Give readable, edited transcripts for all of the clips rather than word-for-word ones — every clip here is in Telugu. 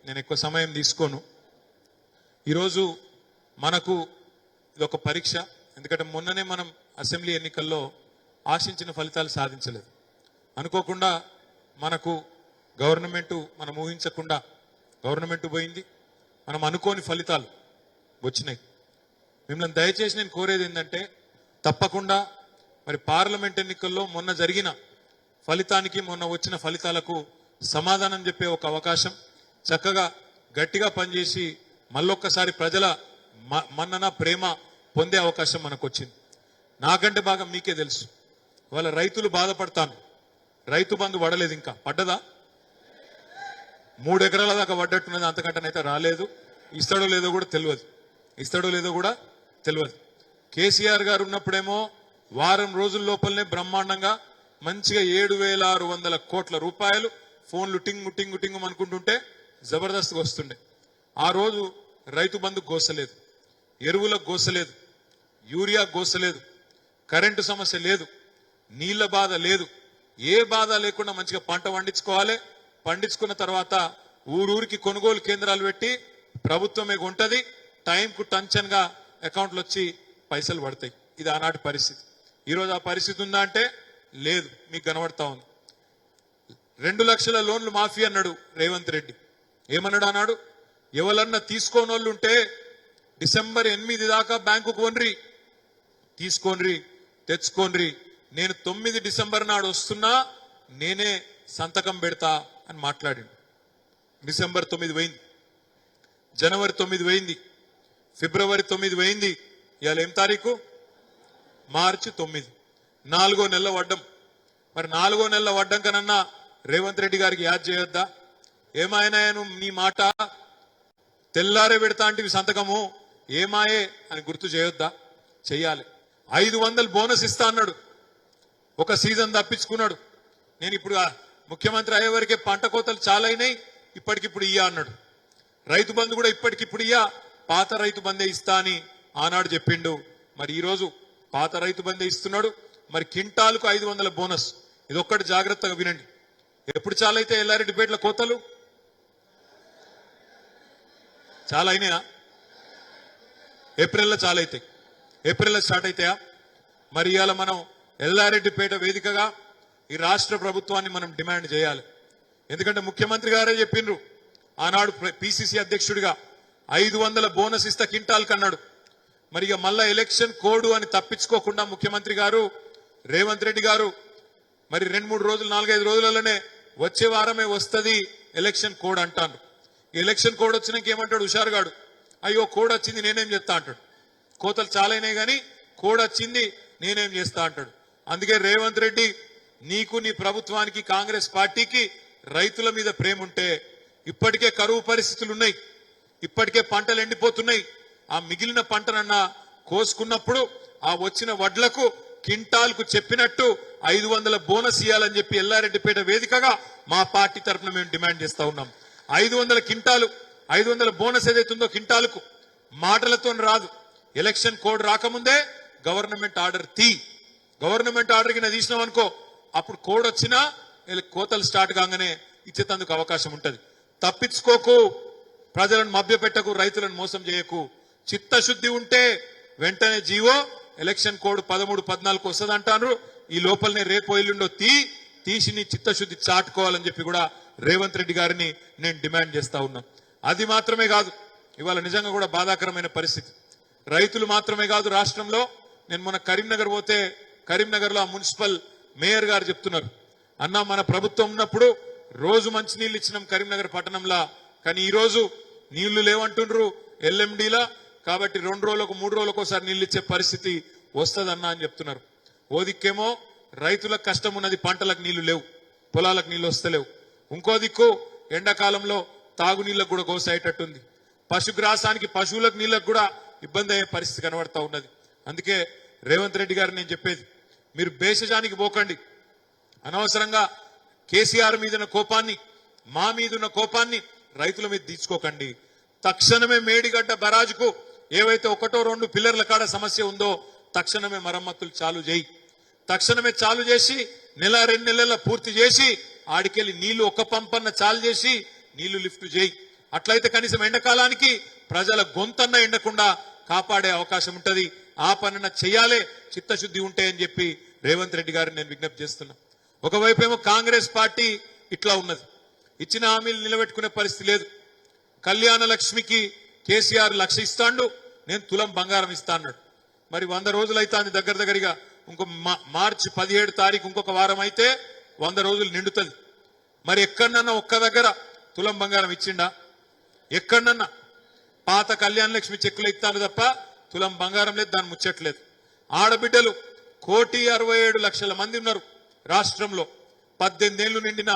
నేను ఎక్కువ సమయం తీసుకోను. ఈరోజు మనకు ఇది ఒక పరీక్ష. ఎందుకంటే మొన్ననే మనం అసెంబ్లీ ఎన్నికల్లో ఆశించిన ఫలితాలు సాధించలేదు. అనుకోకుండా మనకు గవర్నమెంట్ మనం ఊహించకుండా గవర్నమెంట్ పోయింది. మనం అనుకోని ఫలితాలు వచ్చినాయి. మిమ్మల్ని దయచేసి నేను కోరేది ఏంటంటే తప్పకుండా మరి పార్లమెంట్ ఎన్నికల్లో మొన్న జరిగిన ఫలితానికి మొన్న వచ్చిన ఫలితాలకు సమాధానం చెప్పే ఒక అవకాశం, చక్కగా గట్టిగా పనిచేసి మళ్ళొక్కసారి ప్రజల మన్నన ప్రేమ పొందే అవకాశం మనకు వచ్చింది. నాకంటే బాగా మీకే తెలుసు, వాళ్ళ రైతులు బాధపడతాను. రైతు బంధు పడలేదు, ఇంకా పడ్డదా? 3 ఎకరాల దాకా పడ్డట్టున్నది, అంతకంటనైతే రాలేదు. ఇస్తాడో లేదో కూడా తెలియదు. కేసీఆర్ గారు ఉన్నప్పుడేమో వారం రోజుల లోపలనే బ్రహ్మాండంగా మంచిగా 7,600 కోట్ల రూపాయలు ఫోన్లు టింగు టింగు టింగు అనుకుంటుంటే జబర్దస్త్గా వస్తుండే. ఆ రోజు రైతు బంధు గోసలేదు, ఎరువులకు గోసలేదు, యూరియా గోసలేదు, కరెంటు సమస్య లేదు, నీళ్ల బాధ లేదు. ఏ బాధ లేకుండా మంచిగా పంట పండించుకోవాలి. పండించుకున్న తర్వాత ఊరూరికి కొనుగోలు కేంద్రాలు పెట్టి ప్రభుత్వమే కొంటది. టైంకు టంచన్గా అకౌంట్లు వచ్చి పైసలు పడతాయి. ఇది ఆనాటి పరిస్థితి. ఈరోజు ఆ పరిస్థితి ఉందా అంటే లేదు, మీకు కనబడతా ఉంది. 2 లక్షల లోన్లు మాఫీ అన్నాడు రేవంత్ రెడ్డి. ఏమన్నాడు అన్నాడు? ఎవరన్నా తీసుకోనోళ్ళు ఉంటే డిసెంబర్ 8 దాకా బ్యాంకుకు కొనరి, తీసుకోనరి, తెచ్చుకోనరి. నేను 9 డిసెంబర్ నాడు వస్తున్నా, నేనే సంతకం పెడతా అని మాట్లాడిండు. డిసెంబర్ 9 పోయింది, జనవరి 9 పోయింది, ఫిబ్రవరి 9 పోయింది. ఇవాళ ఏం తారీఖు? మార్చి 9. 4వ నెల పడ్డం. మరి 4వ నెల పడ్డం కనన్నా రేవంత్ రెడ్డి గారికి యాద్ చేయొద్దా? ఏమాయనా నువ్వు నీ మాట తెల్లారే పెడతా అంటే సంతకము ఏమాయే అని గుర్తు చేయొద్దా? చెయ్యాలి. 500 బోనస్ ఇస్తా అన్నాడు. ఒక సీజన్ తప్పించుకున్నాడు. నేను ఇప్పుడు ముఖ్యమంత్రి అయ్యే వరకే పంట కోతలు చాలా అయినాయి, ఇప్పటికిప్పుడు ఇయ్యా అన్నాడు. రైతు బంధు కూడా ఇప్పటికిప్పుడు ఇయ్యా, పాత రైతు బందే ఇస్తా అని ఆనాడు చెప్పిండు. మరి ఈరోజు పాత రైతు బందే ఇస్తున్నాడు. మరి కింటాలకు 500 బోనస్. ఇదొక్కటి జాగ్రత్తగా వినండి. ఎప్పుడు చాలా అయితే ఎల్లారెడ్డిపేటల కోతలు చాలా అయినాయా? ఏప్రిల్లో చాలా అవుతాయి. ఏప్రిల్లో స్టార్ట్ అవుతాయా? మరి ఇవాళ మనం ఎల్లారెడ్డిపేట వేదికగా ఈ రాష్ట్ర ప్రభుత్వాన్ని మనం డిమాండ్ చేయాలి. ఎందుకంటే ముఖ్యమంత్రి గారే చెప్పిండ్రు ఆనాడు పిసిసి అధ్యక్షుడిగా 500 బోనస్ ఇస్తా కింటాల్ కన్నాడు. మరి ఇక మళ్ళా ఎలక్షన్ కోడ్ అని తప్పించుకోకుండా ముఖ్యమంత్రి గారు రేవంత్ రెడ్డి గారు మరి 2-3 రోజులు 4-5 రోజులలోనే వచ్చే వారమే వస్తుంది ఎలక్షన్ కోడ్ అంటాను. ఎలక్షన్ కోడ్ వచ్చినాక ఏమంటాడు హుషారుగాడు? అయ్యో కోడ్ వచ్చింది నేనేం చేస్తా అంటాడు. కోతలు చాలా అయినాయి కానీ కోడ్ వచ్చింది నేనేం చేస్తా అంటాడు. అందుకే రేవంత్ రెడ్డి, నీకు నీ ప్రభుత్వానికి కాంగ్రెస్ పార్టీకి రైతుల మీద ప్రేమ ఉంటే, ఇప్పటికే కరువు పరిస్థితులు ఉన్నాయి, ఇప్పటికే పంటలు ఎండిపోతున్నాయి. ఆ మిగిలిన పంటనన్నా కోసుకున్నప్పుడు ఆ వచ్చిన వడ్లకు కింటాల్కు చెప్పినట్టు 500 బోనస్ ఇవ్వాలని చెప్పి ఎల్లారెడ్డిపేట వేదికగా మా పార్టీ తరఫున మేము డిమాండ్ చేస్తా ఉన్నాం. 500 కింటాలు, 500 బోనస్ ఏదైతుందో కింటాలకు మాటలతో రాదు. ఎలక్షన్ కోడ్ రాకముందే గవర్నమెంట్ ఆర్డర్ గవర్నమెంట్ ఆర్డర్ కింద తీసినాం అనుకో, అప్పుడు కోడ్ వచ్చినా కోతలు స్టార్ట్ కాగానే ఇచ్చేందుకు అవకాశం ఉంటది. తప్పించుకోకు, ప్రజలను మభ్యపెట్టకు, రైతులను మోసం చేయకు. చిత్తశుద్ధి ఉంటే వెంటనే జీవో ఎలక్షన్ కోడ్ 13-14 వస్తుందంటారు. ఈ లోపలనే రేపు ఎల్లుండో తీసి నీ చిత్తశుద్ధి చాటుకోవాలని చెప్పి కూడా రేవంత్ రెడ్డి గారిని నేను డిమాండ్ చేస్తా ఉన్నా. అది మాత్రమే కాదు, ఇవాళ నిజంగా కూడా బాధాకరమైన పరిస్థితి. రైతులు మాత్రమే కాదు, రాష్ట్రంలో నేను మొన్న కరీంనగర్ పోతే కరీంనగర్ లో ఆ మున్సిపల్ మేయర్ గారు చెప్తున్నారు, అన్నా మన ప్రభుత్వం ఉన్నప్పుడు రోజు మంచి నీళ్లు ఇచ్చినాం కరీంనగర్ పట్టణంలో, కానీ ఈ రోజు నీళ్లు లేవంటుండ్రు ఎల్ఎండిలా, కాబట్టి 2 రోజులకు 3 రోజులకు ఒకసారి నీళ్లు ఇచ్చే పరిస్థితి వస్తుందన్నా అని చెప్తున్నారు. ఓ దిక్కేమో రైతులకు కష్టం ఉన్నది, పంటలకు నీళ్లు లేవు, పొలాలకు నీళ్లు వస్తలేవు. ఇంకో దిక్కు ఎండాకాలంలో తాగునీళ్లకు కూడా గోసయ్యేటట్టుంది. పశుగ్రాసానికి పశువులకు నీళ్లకు కూడా ఇబ్బంది అయ్యే పరిస్థితి కనబడతా ఉన్నది. అందుకే రేవంత్ రెడ్డి గారు నేను చెప్పేది, మీరు భేషజానికి పోకండి. అనవసరంగా కేసీఆర్ మీదున్న కోపాన్ని, మా మీదున్న కోపాన్ని రైతుల మీద తీసుకోకండి. తక్షణమే మేడిగడ్డ బరాజుకు ఏవైతే 1-2 పిల్లర్ల కాడ సమస్య ఉందో తక్షణమే మరమ్మతులు చాలు చేయి. తక్షణమే చాలు చేసి 1-2 నెలల్లో పూర్తి చేసి ఆడికెళ్ళి నీళ్లు 1 పంపన్న చాలు చేసి నీళ్లు లిఫ్ట్ చేయి. అట్లయితే కనీసం ఎండాకాలానికి ప్రజల గొంతన్న ఎండకుండా కాపాడే అవకాశం ఉంటది. ఆ పనిన చెయ్యాలే, చిత్తశుద్ధి ఉంటే అని చెప్పి రేవంత్ రెడ్డి గారిని నేను విజ్ఞప్తి చేస్తున్నా. ఒకవైపు ఏమో కాంగ్రెస్ పార్టీ ఇట్లా ఉన్నది, ఇచ్చిన హామీలు నిలబెట్టుకునే పరిస్థితి లేదు. కళ్యాణ లక్ష్మికి కేసీఆర్ 1,00,000 ఇస్తాడు, నేను తులం బంగారం ఇస్తా అన్నాడు. మరి 100 రోజులు అయితే దగ్గరగా ఇంకో మార్చి 17 తారీఖు ఇంకొక వారం అయితే 100 రోజులు నిండుతుంది. మరి ఎక్కడన్నా ఒక్క దగ్గర తులం బంగారం ఇచ్చిండా? ఎక్కడన్నా పాత కళ్యాణ లక్ష్మి చెక్కులు ఇస్తాను తప్ప తులం బంగారం లేదు, దాన్ని ముచ్చట్లేదు. ఆడబిడ్డలు 1,67,00,000 మంది ఉన్నారు రాష్ట్రంలో, 18 ఏళ్లు నిండిన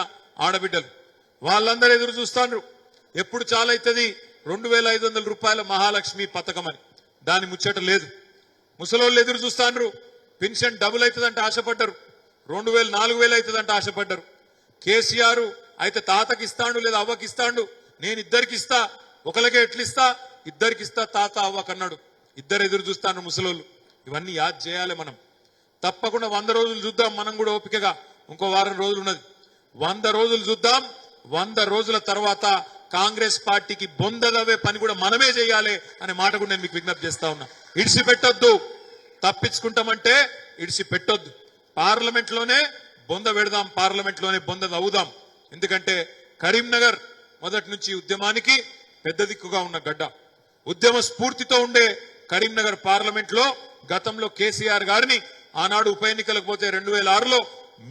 ఆడబిడ్డలు. వాళ్ళందరూ ఎదురు చూస్తాండ్రు ఎప్పుడు చాలైతుంది 2,500 రూపాయల మహాలక్ష్మి పథకం అని. దాని ముచ్చట లేదు. ముసలోళ్ళు ఎదురు చూస్తాండ్రు, పెన్షన్ డబుల్ అవుతుందంటే ఆశపడ్డారు, 2,000 4,000 అవుతుందంటే ఆశపడ్డారు. కేసీఆర్ అయితే తాతకి ఇస్తాడు లేదా అవ్వకి ఇస్తాడు, నేను ఇద్దరికి ఇస్తా, ఒకరికే ఎట్లిస్తా, ఇద్దరికి ఇస్తా తాత అవ్వకన్నాడు. ఇద్దరు ఎదురు చూస్తాను ముసలోళ్ళు. ఇవన్నీ యాద్ చేయాలి మనం. తప్పకుండా 100 రోజులు చూద్దాం మనం కూడా ఓపికగా. ఇంకో వారం రోజులు ఉన్నది. 100 రోజులు చూద్దాం. 100 రోజుల తర్వాత కాంగ్రెస్ పార్టీకి బొందదవే పని కూడా మనమే చేయాలి అనే మాట కూడా నేను మీకు విజ్ఞప్తి చేస్తా ఉన్నా. ఇడిసి పెట్టొద్దు, తప్పించుకుంటామంటే ఇడిసి పెట్టొద్దు. పార్లమెంట్ లోనే బొంద పెడదాం, పార్లమెంట్ లోనే బొంద అవుదాం. ఎందుకంటే కరీంనగర్ మొదటి నుంచి ఉద్యమానికి పెద్ద దిక్కుగా ఉన్న గడ్డ. ఉద్యమ స్ఫూర్తితో ఉండే కరీంనగర్ పార్లమెంట్ లో గతంలో కేసీఆర్ గారిని ఆనాడు ఉప ఎన్నికలకు పోతే 2006లో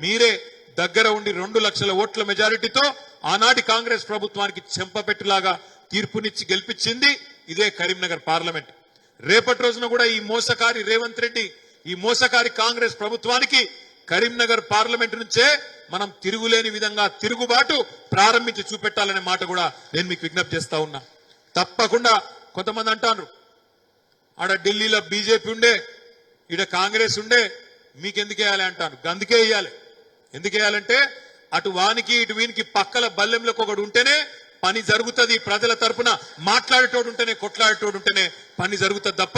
మీరే దగ్గర ఉండి 2 లక్షల ఓట్ల మెజారిటీతో ఆనాటి కాంగ్రెస్ ప్రభుత్వానికి చెంపపెట్టులాగా తీర్పునిచ్చి గెలిపించింది ఇదే కరీంనగర్ పార్లమెంట్. రేపటి రోజున కూడా ఈ మోసకారి రేవంత్ రెడ్డి, ఈ మోసకారి కాంగ్రెస్ ప్రభుత్వానికి కరీంనగర్ పార్లమెంట్ నుంచే మనం తిరుగులేని విధంగా తిరుగుబాటు ప్రారంభించి చూపెట్టాలనే మాట కూడా నేను మీకు విజ్ఞప్తి చేస్తా ఉన్నా. తప్పకుండా కొంతమంది అంటారు ఆడ ఢిల్లీలో బీజేపీ ఉండే, ఈడ కాంగ్రెస్ ఉండే, మీకెందుకు వేయాలి అంటాను. అందుకే వేయాలి. ఎందుకు వేయాలంటే అటు వానికి ఇటు వీనికి పక్కల బల్లెంలోకి ఒకడు ఉంటేనే పని జరుగుతుంది. ప్రజల తరపున మాట్లాడేటోడు ఉంటేనే, కొట్లాడేటోడు ఉంటేనే పని జరుగుతుంది తప్ప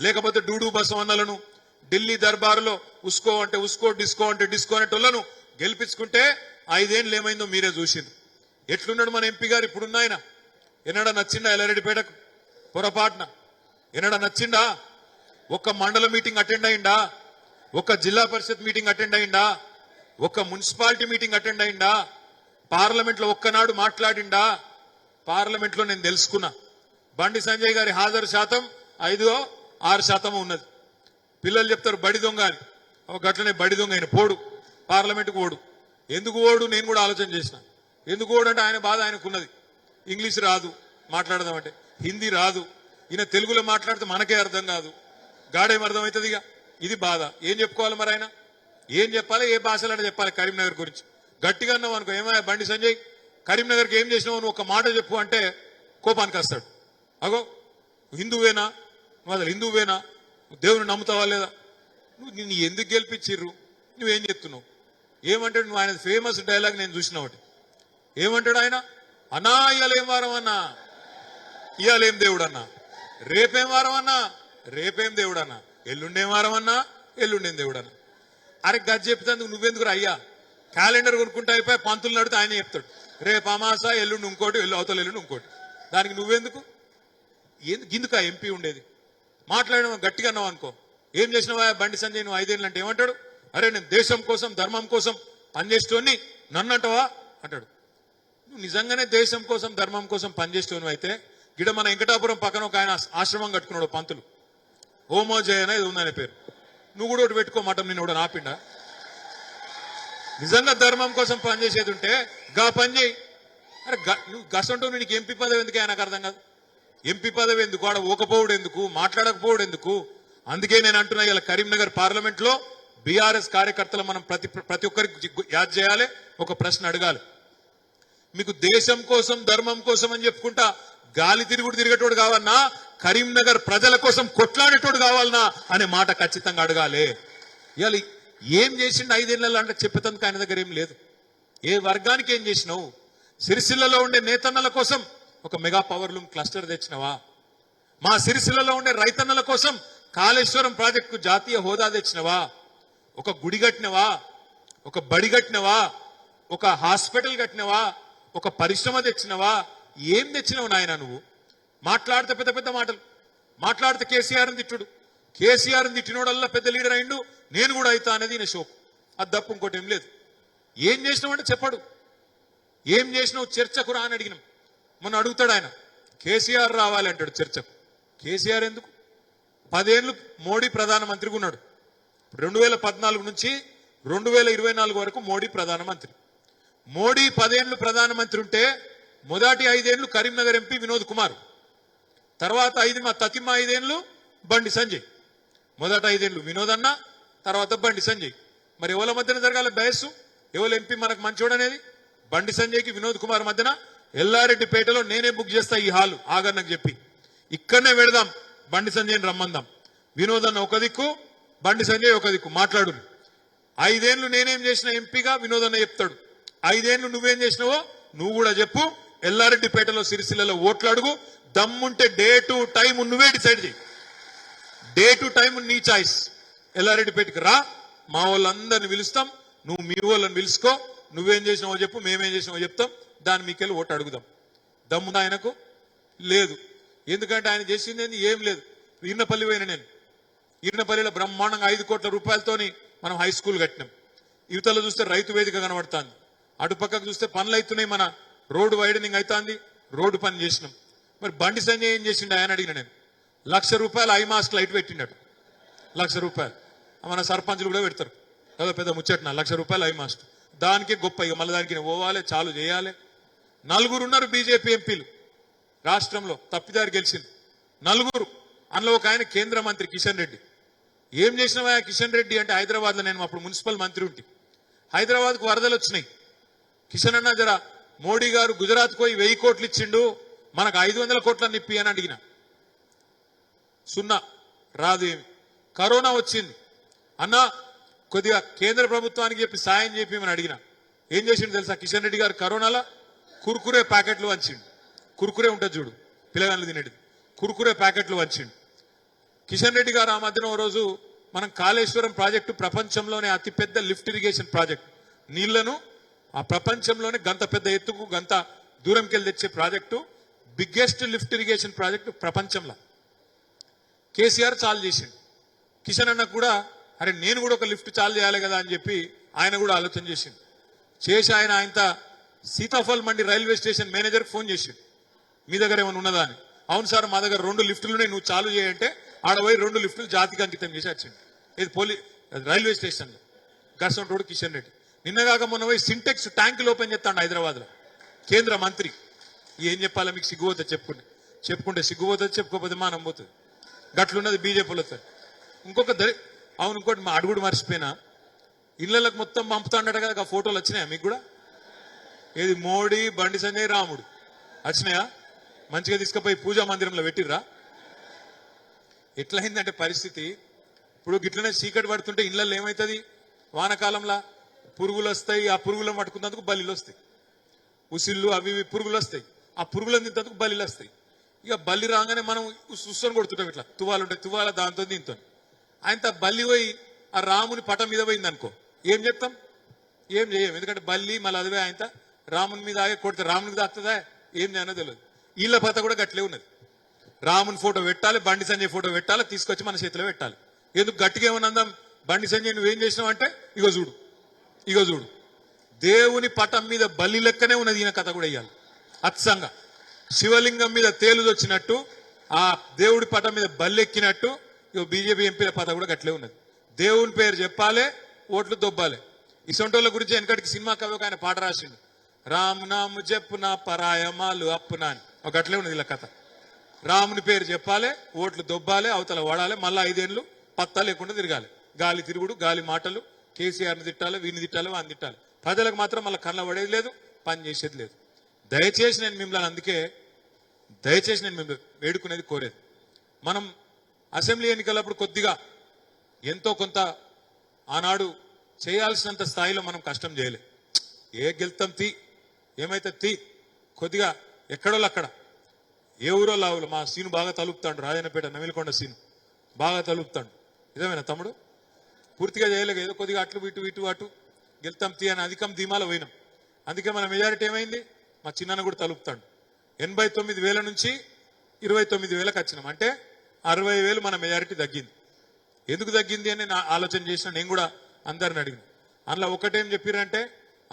లేకపోతే డూడు బసవన్నలను ఢిల్లీ దర్బారులో ఉస్కో అంటే ఉస్కో, డిస్కో అంటే డిస్కో అనేటోళ్లను గెలిపించుకుంటే 5 ఏళ్ళు ఏమైందో మీరే చూసింది. ఎట్లున్నాడు మన ఎంపీ గారు ఇప్పుడున్న ఆయన? ఎన్నడా నచ్చిండా ఎల్లారెడ్డిపేటకు? పొరపాటున ఎన్నడా నచ్చిండా? ఒక్క మండల మీటింగ్ అటెండ్ అయిందా? ఒక్క జిల్లా పరిషత్ మీటింగ్ అటెండ్ అయిందా? ఒక్క మున్సిపాలిటీ మీటింగ్ అటెండ్ అయిందా? పార్లమెంట్ లో ఒక్కనాడు మాట్లాడిండా? పార్లమెంట్ లో నేను తెలుసుకున్నా, బండి సంజయ్ గారి హాజరు శాతం 5-6% ఉన్నది. పిల్లలు చెప్తారు బడి దొంగ అని. గట్లనే బడి దొంగ ఆయన పోడు, పార్లమెంట్కు ఓడు. ఎందుకు ఓడు నేను కూడా ఆలోచన చేసిన. ఎందుకు ఓడు అంటే ఆయన బాధ ఆయనకున్నది. ఇంగ్లీష్ రాదు మాట్లాడదామంటే, హిందీ రాదు, ఈయన తెలుగులో మాట్లాడితే మనకే అర్థం కాదు, గాడేం అర్థమవుతుంది. ఇక ఇది బాధ. ఏం చెప్పుకోవాలి మరి ఆయన? ఏం చెప్పాలి? ఏ భాషలో చెప్పాలి కరీంనగర్ గురించి? గట్టిగా అన్నావు అనుకో, ఏమయ్యా బండి సంజయ్ కరీంనగర్కి ఏం చేసినావు నువ్వు, ఒక మాట చెప్పు అంటే కోపానికి వస్తాడు. అగో హిందువేనా, అసలు హిందువేనా, దేవుని నమ్ముతావా లేదా, నువ్వు నిన్ను ఎందుకు గెలిపించిర్రు, నువ్వేం చెప్తున్నావు? ఏమంటాడు? నువ్వు ఆయన ఫేమస్ డైలాగ్ నేను చూసిన ఒకటి. ఏమంటాడు ఆయన? అన్నా ఇవాళేం వారం అన్నా, ఇవాళేం దేవుడు అన్నా, రేపేం వారం అన్నా, రేపేం దేవుడు అన్నా, ఎల్లుండేం వారం అన్నా, ఎల్లుండేం దేవుడు అన్నా. అరే గది చెప్తాను నువ్వెందుకు అయ్యా? క్యాలెండర్ కొనుక్కుంటే అయిపోయి పంతులు నడితే ఆయన చెప్తాడు రేపు అమాస, ఎల్లుండి ఇంకోటి, అవతల ఎల్లుండి ఇంకోటి. దానికి నువ్వెందుకు? ఎందుకు ఆ ఎంపీ ఉండేది? మాట్లాడడం గట్టిగా అన్నావు అనుకో, ఏం చేసినావా బండి సంజయ్ నువ్వు 5 ఏళ్ళు అంటే ఏమంటాడు? అరే నేను దేశం కోసం ధర్మం కోసం పనిచేస్తోని నన్ను అంటావా అంటాడు. నువ్వు నిజంగానే దేశం కోసం ధర్మం కోసం పనిచేస్తోను అయితే గిడ మన వెంకటాపురం పక్కన ఒక ఆయన ఆశ్రమం కట్టుకున్నాడు పంతులు, హోమోజయ అనేది ఉందనే పేరు. నువ్వు కూడా ఒకటి పెట్టుకో, మఠం నేను కూడా నాపిండా? నిజంగా ధర్మం కోసం పనిచేసేది ఉంటే గా పని చేయి. అరే నువ్వు గసంటూ నీకు ఎంపీ పదవి ఎందుకే నాకు అర్థం కాదు. ఎంపీ పదవి ఎందుకు, ఆడ ఓకపోవడం ఎందుకు, మాట్లాడకపోవడం ఎందుకు? అందుకే నేను అంటున్నా, ఇలా కరీంనగర్ పార్లమెంట్ లో బీఆర్ఎస్ కార్యకర్తలు మనం ప్రతి ఒక్కరికి యాద్ చేయాలి, ఒక ప్రశ్న అడగాలి. మీకు దేశం కోసం ధర్మం కోసం అని చెప్పుకుంటా గాలి తిరిగేటోడు కావాలన్నా, కరీంనగర్ ప్రజల కోసం కొట్లాడేటోడు కావాలన్నా అనే మాట ఖచ్చితంగా అడగాలి. ఇవాళ ఏం చేసిండు 5 ఏళ్లలో అంటే చెప్పేందుకు ఆయన దగ్గర ఏం లేదు. ఏ వర్గానికి ఏం చేసినావు? సిరిసిల్లలో ఉండే నేతన్నల కోసం ఒక మెగా పవర్ లూమ్ క్లస్టర్ తెచ్చినవా? మా సిరిసిల్లలో ఉండే రైతన్నల కోసం కాళేశ్వరం ప్రాజెక్టు జాతీయ హోదా తెచ్చినవా? ఒక గుడి కట్టినవా? ఒక బడి కట్టినవా? ఒక హాస్పిటల్ కట్టినవా? ఒక పరిశ్రమ తెచ్చినవా? ఏం తెచ్చినావు నాయన నువ్వు? మాట్లాడితే పెద్ద పెద్ద మాటలు మాట్లాడితే కేసీఆర్ని తిట్టుడు, కేసీఆర్ని తిట్టినోడల్లా పెద్ద లీడర్ అయిండు, నేను కూడా అవుతా అనేది ఈయన షోక్. అది తప్ప ఇంకోటి ఏం లేదు. ఏం చేసినావు అంటే చెప్పడు. ఏం చేసినావు చర్చకు రా అని అడిగినాం. మొన్న అడుగుతాడు ఆయన, కేసీఆర్ రావాలి అంటాడు చర్చకు. కేసీఆర్ ఎందుకు? 10 ఏళ్ళు మోడీ ప్రధానమంత్రిగా ఉన్నాడు. 2014 నుంచి 2024 వరకు మోడీ ప్రధానమంత్రి. మోడీ 10 ఏళ్ళు ప్రధానమంత్రి ఉంటే మొదటి 5 ఏళ్ళు కరీంనగర్ ఎంపీ వినోద్ కుమార్, తర్వాత 5 మా తతిమ 5 ఏళ్ళు బండి సంజయ్. మొదటి 5 ఏళ్ళు వినోద్ అన్న, తర్వాత బండి సంజయ్. మరి ఎవరి మధ్యన జరగాలి బయస్సు? ఎవరు ఎంపీ మనకు మంచోడనేది? బండి సంజయ్కి వినోద్ కుమార్ మధ్యన ఎల్లారెడ్డిపేటలో నేనే బుక్ చేస్తా ఈ హాలు ఆగన్నకు చెప్పి, ఇక్కడనే పెడదాం, బండి సంజయ్ని రమ్మందాం. వినోద్ అన్న ఒక దిక్కు, బండి సంజయ్ ఒక దిక్కు, మాట్లాడు. 5 ఏళ్ళు నేనేం చేసిన ఎంపీగా వినోద్ అన్న చెప్తాడు, 5 ఏళ్ళు నువ్వేం చేసినావో నువ్వు కూడా చెప్పు. ఎల్లారెడ్డిపేటలో సిరిసిల్లలో ఓట్లు అడుగు. దమ్ముంటే డే టు టైం నువ్వే డిసైడ్ చేయి. డే టు టైం నీ చాయిస్. ఎల్లారెడ్డిపేటకి రా, మా వాళ్ళందరిని పిలుస్తాం, నువ్వు మీ వాళ్ళని పిలుచుకో, నువ్వేం చేసినావో చెప్పు, మేమేం చేసినావో చెప్తాం, దాని మీకెళ్ళి ఓటు అడుగుదాం. దమ్ముందా ఆయనకు? లేదు. ఎందుకంటే ఆయన చేసింది ఏంది? ఏం లేదు. ఈర్నపల్లి పోయిన నేను, ఈర్నపల్లిలో బ్రహ్మాండంగా 5 కోట్ల రూపాయలతోని మనం హై స్కూల్ కట్టినాం. యువతలో చూస్తే రైతు వేదిక కనబడుతుంది, అటుపక్కకు చూస్తే పనులు అవుతున్నాయి, మన రోడ్డు వైడనింగ్ అవుతుంది, రోడ్డు పని చేసినాం. మరి బండి సంజయ్ ఏం చేసిండు ఆయన అడిగిన నేను. 1,00,000 రూపాయలు ఐ మాస్క్ లైట్ పెట్టిండట. 1,00,000 రూపాయలు మన సర్పంచులు కూడా పెడతారు కదా, పెద్ద ముచ్చట్న 1,00,000 రూపాయలు ఐ మాస్క్. దానికి గొప్ప, ఇక మళ్ళీ దానికి పోవాలి, చాలు చేయాలి. 4 ఉన్నారు బీజేపీ ఎంపీలు రాష్ట్రంలో, తప్పిదారి గెలిచింది 4. అందులో ఒక ఆయన కేంద్ర మంత్రి కిషన్ రెడ్డి. ఏం చేసినవా కిషన్ రెడ్డి అంటే, హైదరాబాద్లో నేను అప్పుడు మున్సిపల్ మంత్రి ఉంటే హైదరాబాద్కు వరదలు వచ్చినాయి. కిషన్ అన్న జరా మోడీ గారు గుజరాత్కు పోయి 1000 కోట్లు ఇచ్చిండు, మనకు 500 కోట్లని ఇప్పి అని అడిగిన. సున్నా రాదు. ఏమి కరోనా వచ్చింది అన్న, కొద్దిగా కేంద్ర ప్రభుత్వానికి చెప్పి సాయం చెప్పి అడిగిన. ఏం చేసిండు తెలుసా కిషన్ రెడ్డి గారు? కరోనాలో కుర్కురే ప్యాకెట్లు వంచిండు. కుర్కురే ఉంటుంది చూడు, పిల్లగాళ్ళు తినేది, కుర్కురే ప్యాకెట్లు వంచిండు కిషన్ రెడ్డి గారు. ఆ మధ్యన ఓ రోజు మనం కాళేశ్వరం ప్రాజెక్టు ప్రపంచంలోనే అతిపెద్ద లిఫ్ట్ ఇరిగేషన్ ప్రాజెక్ట్, నీళ్లను ఆ ప్రపంచంలోనే గంత పెద్ద ఎత్తుకు గంత దూరంకి వెళ్ళి తెచ్చే project, biggest lift irrigation project ప్రపంచంలో. కేసీఆర్ చాలు చేసిండు. కిషన్ అన్నకు కూడా అరే నేను కూడా ఒక లిఫ్ట్ చాలు చేయాలి కదా అని చెప్పి ఆయన కూడా ఆలోచన చేసిండు. చేసి ఆయనతో సీతాఫల్ మండి రైల్వే స్టేషన్ మేనేజర్కి ఫోన్ చేసిండు, మీ దగ్గర ఏమైనా ఉన్నదా అని. అవును సార్, మా దగ్గర 2 లిఫ్టులునే, నువ్వు చాలు చేయంటే ఆడ పోయి 2 లిఫ్టులు జాతికి అంకితం చేసి వచ్చిండు. ఇది రైల్వే స్టేషన్లో గర్సన్ రోడ్ కిషన్ రెడ్డి. నిన్నగాక మొన్న పోయి సింటెక్స్ ట్యాంకులు ఓపెన్ చేస్తాడు హైదరాబాద్లో కేంద్ర మంత్రి. ఏం చెప్పాలా మీకు? సిగ్గుపోతుంది చెప్పుకుంటే సిగ్గుపోతుంది, చెప్పుకోకపోతే మానం పోతుంది. గట్లున్నది బీజేపీలతో. ఇంకోటి మా అడుగుడు మర్చిపోయినా, ఇళ్లకు మొత్తం పంపుతాడట కదా, ఆ ఫోటోలు వచ్చినాయా మీకు కూడా? ఏది మోడీ, బండి సంజయ్, రాముడు వచ్చినాయా? మంచిగా తీసుకుపోయి పూజా మందిరంలో పెట్టిర్రా? ఎట్లయిందంటే పరిస్థితి, ఇప్పుడు గిట్లనే చీకటి పడుతుంటే ఇళ్లలో ఏమవుతుంది? వానకాలంలో పురుగులు వస్తాయి, ఆ పురుగులను పట్టుకున్నందుకు బలిలు వస్తాయి, ఉసిళ్ళు అవి పురుగులు వస్తాయి, ఆ పురుగులను తింటందుకు బలిలు వస్తాయి. ఇక బల్లి రాగానే మనం సుస్సని కొడుతుంటాం, ఇట్లా తువాలు ఉంటాయి, తువాల దాంతో దీంతో. ఆయనతో బల్లి పోయి ఆ రాముని పటం మీద పోయింది అనుకో, ఏం చెప్తాం? ఏం చేయం. ఎందుకంటే బల్లి మళ్ళీ అదివే ఆయనతో రాముని మీద ఆగే కొడితే రామునికి దాస్తుందా? ఏం చేయనో తెలియదు. వీళ్ళ పత కూడా గట్లే ఉన్నది. రాముని ఫోటో పెట్టాలి, బండి సంజయ్ ఫోటో పెట్టాలి, తీసుకొచ్చి మన చేతిలో పెట్టాలి. ఎందుకు గట్టిగా ఏమన్నందాం? బండి సంజయ్ నువ్వేం చేసినావు అంటే, ఇగో చూడు దేవుని పటం మీద బల్లి లెక్కనే ఉన్నది. ఈయన కథ కూడా ఇయ్యాలి అత్సంగా. శివలింగం మీద తేలుది వచ్చినట్టు, ఆ దేవుడి పటం మీద బల్లి ఎక్కినట్టు ఇగో బీజేపీ ఎంపీల పత కూడా గట్లే ఉన్నది. దేవుని పేరు చెప్పాలి, ఓట్లు దొబ్బాలి. ఇసొంటోళ్ళ గురించి వెనకటికి సినిమా కవి ఒక ఆయన పాట రాసిండు, రామునాము చెప్పునా పరాయమాలు అప్పునా అని. ఒక గట్లే ఉన్నది ఇలా కథ. రాముని పేరు చెప్పాలి, ఓట్లు దొబ్బాలి, అవతల వాడాలి, మళ్ళా 5 ఏళ్ళు పత్తా లేకుండా తిరగాలి. గాలి తిరుగుడు, గాలి మాటలు, కేసీఆర్ని తిట్టాలి, వీని తిట్టాలి, వాని తిట్టాలి. ప్రజలకు మాత్రం మళ్ళీ కళ్ళ పడేది లేదు, పని చేసేది లేదు. దయచేసి నేను మిమ్మల్ని వేడుకునేది, కోరేది, మనం అసెంబ్లీ ఎన్నికలప్పుడు కొద్దిగా ఎంతో కొంత ఆనాడు చేయాల్సినంత స్థాయిలో మనం కష్టం చేయలే. గెలుతాం ఏమైతే కొద్దిగా ఎక్కడోళ్ళు అక్కడ, ఏ ఊరో లావులు. మా సీను బాగా తలుపుతాడు, రాజన్నపేట నవిలకొండ సీను బాగా తలుపుతాడు. నిజమేనా తమ్ముడు? పూర్తిగా చేయలేదు, ఏదో కొద్దిగా అట్లు ఇటు అటు గెలుతాం అని అధికం ధీమాలో పోయినాం. అందుకే మన మెజారిటీ ఏమైంది? మా చిన్న కూడా తలుపుతాడు. 89,000 నుంచి 29,000కి వచ్చినాం. అంటే 60,000 మన మెజారిటీ తగ్గింది. ఎందుకు తగ్గింది అని నా ఆలోచన చేసిన నేను కూడా అందరిని అడిగిన. అందులో ఒకటేం చెప్పారంటే,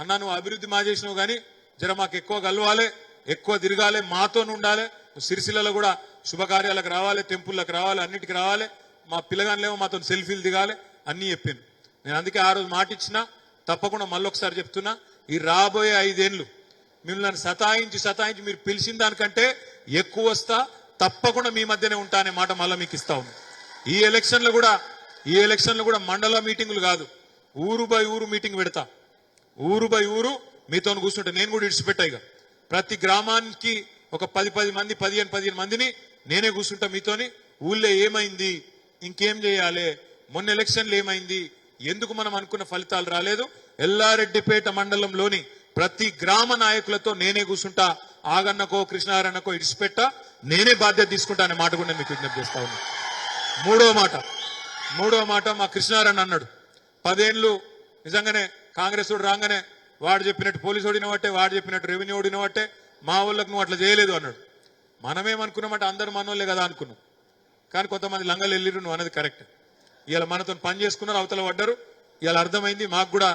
అన్నా నువ్వు అభివృద్ధి మా చేసినావు కానీ జర మాకు ఎక్కువ కలవాలి, ఎక్కువ తిరగాలి, మాతో ఉండాలి, సిరిసిల్లలో కూడా శుభకార్యాలకు రావాలి, టెంపుల్లకు రావాలి, అన్నిటికి రావాలి, మా పిల్లగాళ్ళేమో మాతో సెల్ఫీలు దిగాలి అన్నీ చెప్పాను. నేను అందుకే ఆ రోజు మాట ఇచ్చిన, తప్పకుండా మళ్ళొకసారి చెప్తున్నా, ఈ రాబోయే 5 ఏళ్ళు మిమ్మల్ని సతాయించి మీరు పిలిచిన దానికంటే ఎక్కువ వస్తా, తప్పకుండా మీ మధ్యనే ఉంటా అనే మాట మళ్ళీ మీకు ఇస్తా ఉన్నా. ఈ ఎలక్షన్లో కూడా మండల మీటింగులు కాదు, ఊరు బై ఊరు మీటింగ్ పెడతా. ఊరు బై ఊరు మీతో కూర్చుంటే నేను కూడా ఇడిచిపెట్టా. ఇక ప్రతి గ్రామానికి ఒక 10 మంది 15 మందిని నేనే కూర్చుంటా మీతోని. ఊళ్ళో ఏమైంది, ఇంకేం చేయాలి, మొన్న ఎలక్షన్లు ఏమైంది, ఎందుకు మనం అనుకున్న ఫలితాలు రాలేదు, ఎల్లారెడ్డిపేట మండలంలోని ప్రతి గ్రామ నాయకులతో నేనే కూర్చుంటా. ఆగన్నకో కృష్ణారాయణకో ఇడిచిపెట్టా, నేనే బాధ్యత తీసుకుంటా అనే మాట కూడా నేను మీకు విజ్ఞప్తి చేస్తా ఉన్నా. మూడో మాట మా కృష్ణారాయణ అన్నాడు, 10 ఏళ్ళు నిజంగానే కాంగ్రెస్ వాడు రాగానే వాడు చెప్పినట్టు పోలీసు ఓడినవట్టే, వాడు చెప్పినట్టు రెవెన్యూ ఓడినవట్టే, మా వాళ్ళకు నువ్వు అట్లా చేయలేదు అన్నాడు. మనమేమనుకున్నామంటే అందరు మనోళ్ళే కదా అనుకున్నాం. కానీ కొంతమంది లంగలు వెళ్ళిరు, నువ్వు అన్నది కరెక్ట్. ఇలా మనతో పని చేసుకున్నారు, అవతల పడ్డారు. ఇలా అర్థమైంది, మాకు కూడా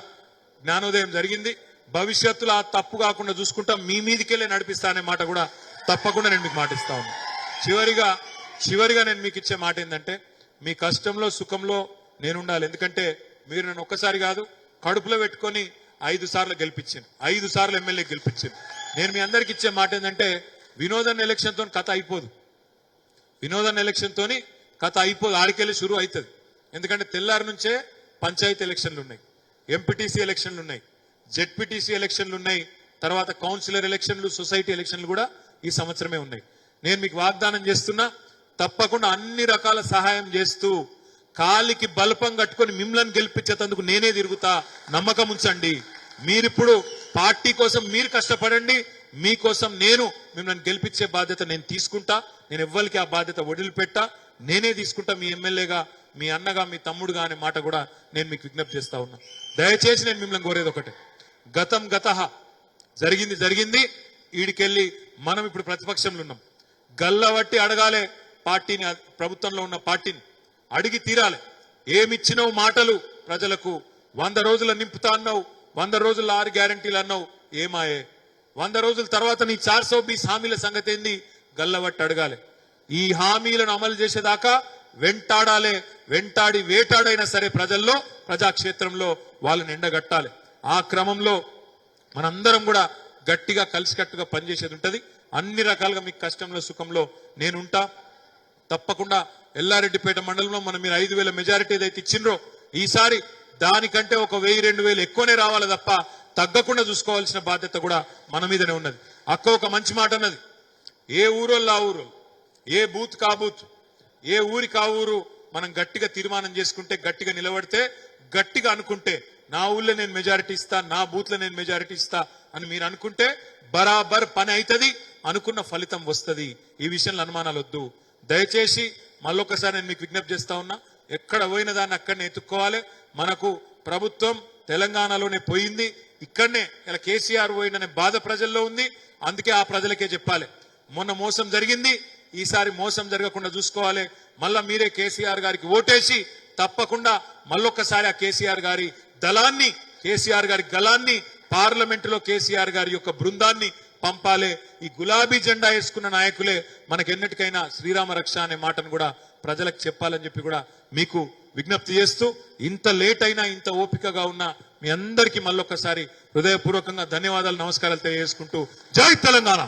జ్ఞానోదయం జరిగింది. భవిష్యత్తులో ఆ తప్పు కాకుండా చూసుకుంటా, మీ మీదికెళ్ళే నడిపిస్తా అనే మాట కూడా తప్పకుండా నేను మీకు మాట ఇస్తా ఉన్నా. చివరిగా నేను మీకు ఇచ్చే మాట ఏంటంటే, మీ కష్టంలో సుఖంలో నేను ఉండాలి. ఎందుకంటే మీరు నన్ను ఒక్కసారి కాదు, కడుపులో పెట్టుకొని 5 సార్లు గెలిపించాను, 5 సార్లు ఎమ్మెల్యే గెలిపించాను. నేను మీ అందరికి ఇచ్చే మాట ఏంటంటే, వినోదన్ ఎలక్షన్తో కథ అయిపోదు. వినోదన్ ఎలక్షన్తో కథ అయిపోదు, ఆడికెళ్ళి షురు అవుతుంది. ఎందుకంటే తెల్లారి నుంచే పంచాయతీ ఎలక్షన్లు ఉన్నాయి, ఎంపీటీసీ ఎలక్షన్లు ఉన్నాయి, జెడ్పీటీసీ ఎలక్షన్లు ఉన్నాయి, తర్వాత కౌన్సిలర్ ఎలక్షన్లు, సొసైటీ ఎలక్షన్లు కూడా ఈ సంవత్సరమే ఉన్నాయి. నేను మీకు వాగ్దానం చేస్తున్నా, తప్పకుండా అన్ని రకాల సహాయం చేస్తూ కాలికి బలపం కట్టుకొని మిమ్మల్ని గెలిపించేందుకు నేనే తిరుగుతా, నమ్మకం ఉంచండి. మీరిప్పుడు పార్టీ కోసం మీరు కష్టపడండి, మీకోసం నేను మిమ్మల్ని గెలిపించే బాధ్యత నేను తీసుకుంటా. నేను ఎవ్వరికి ఆ బాధ్యత వదిలిపెట్టా, నేనే తీసుకుంటా. మీ ఎమ్మెల్యేగా, మీ అన్నగా, మీ తమ్ముడుగా అనే మాట కూడా నేను మీకు విజ్ఞప్తి చేస్తా ఉన్నా. దయచేసి నేను మిమ్మల్ని కోరేది ఒకటే, గతః జరిగింది. ఈడికెళ్ళి మనం ఇప్పుడు ప్రతిపక్షంలో ఉన్నాం, గల్లవట్టి అడగాలే పార్టీని, ప్రభుత్వంలో ఉన్న పార్టీని అడిగి తీరాలి. ఏమిచ్చినావు మాటలు ప్రజలకు, 100 రోజులు నింపుతా అన్నావు, 100 రోజుల్లో 6 గ్యారంటీలు అన్నావు, ఏమాయే? 100 రోజుల తర్వాత నీ 420 హామీల సంగతి ఏంది? గల్లవట్టి అడగాలి. ఈ హామీలను అమలు చేసేదాకా వెంటాడి వేటాడైనా సరే ప్రజల్లో, ప్రజాక్షేత్రంలో వాళ్ళని ఎండగట్టాలి. ఆ క్రమంలో మనందరం కూడా గట్టిగా కలిసికట్టుగా పనిచేసేది ఉంటది. అన్ని రకాలుగా మీకు కష్టంలో సుఖంలో నేనుంటా. తప్పకుండా ఎల్లారెడ్డిపేట మండలంలో మనం మీరు 5,000 మెజారిటీ ఏదైతే ఇచ్చిండ్రో, ఈసారి దానికంటే ఒక 1,000-2,000 ఎక్కువనే రావాలి తప్ప తగ్గకుండా చూసుకోవాల్సిన బాధ్యత కూడా మన మీదనే ఉన్నది. అక్క ఒక మంచి మాట అన్నది, ఏ ఊరోళ్ళు ఆ ఊరు, ఏ బూత్ కా బూత్, ఏ ఊరి కా ఊరు మనం గట్టిగా తీర్మానం చేసుకుంటే, గట్టిగా నిలబడితే, గట్టిగా అనుకుంటే, నా ఊళ్ళో నేను మెజారిటీ ఇస్తా, నా బూత్ లో నేను మెజారిటీ ఇస్తా అని మీరు అనుకుంటే బరాబర్ పని అవుతుంది, అనుకున్న ఫలితం వస్తుంది. ఈ విషయంలో అనుమానాలు వద్దు. దయచేసి మళ్ళొక్కసారి నేను మీకు విజ్ఞప్తి చేస్తా ఉన్నా, ఎక్కడ పోయిన దాన్ని అక్కడనే ఎత్తుక్కోవాలి. మనకు ప్రభుత్వం తెలంగాణలోనే పోయింది, ఇక్కడనే ఇలా కేసీఆర్ పోయిందనే బాధ ప్రజల్లో ఉంది. అందుకే ఆ ప్రజలకే చెప్పాలి, మొన్న మోసం జరిగింది, ఈసారి మోసం జరగకుండా చూసుకోవాలి. మళ్ళా మీరే కేసీఆర్ గారికి ఓటేసి తప్పకుండా మళ్ళొక్కసారి ఆ కేసీఆర్ గారి దళాన్ని, కేసీఆర్ గారి గలాన్ని పార్లమెంటులో కేసీఆర్ గారి యొక్క బృందాన్ని పంపాలే. ఈ గులాబీ జెండా వేసుకున్న నాయకులే మనకెన్నటికైనా శ్రీరామ రక్ష అనే మాటను కూడా ప్రజలకు చెప్పాలని చెప్పి కూడా మీకు విజ్ఞప్తి చేస్తూ, ఇంత లేట్ అయినా ఇంత ఓపికగా ఉన్న మీ అందరికీ మళ్ళొక్కసారి హృదయపూర్వకంగా ధన్యవాదాలు, నమస్కారాలు తెలియజేసుకుంటూ, జై తెలంగాణ.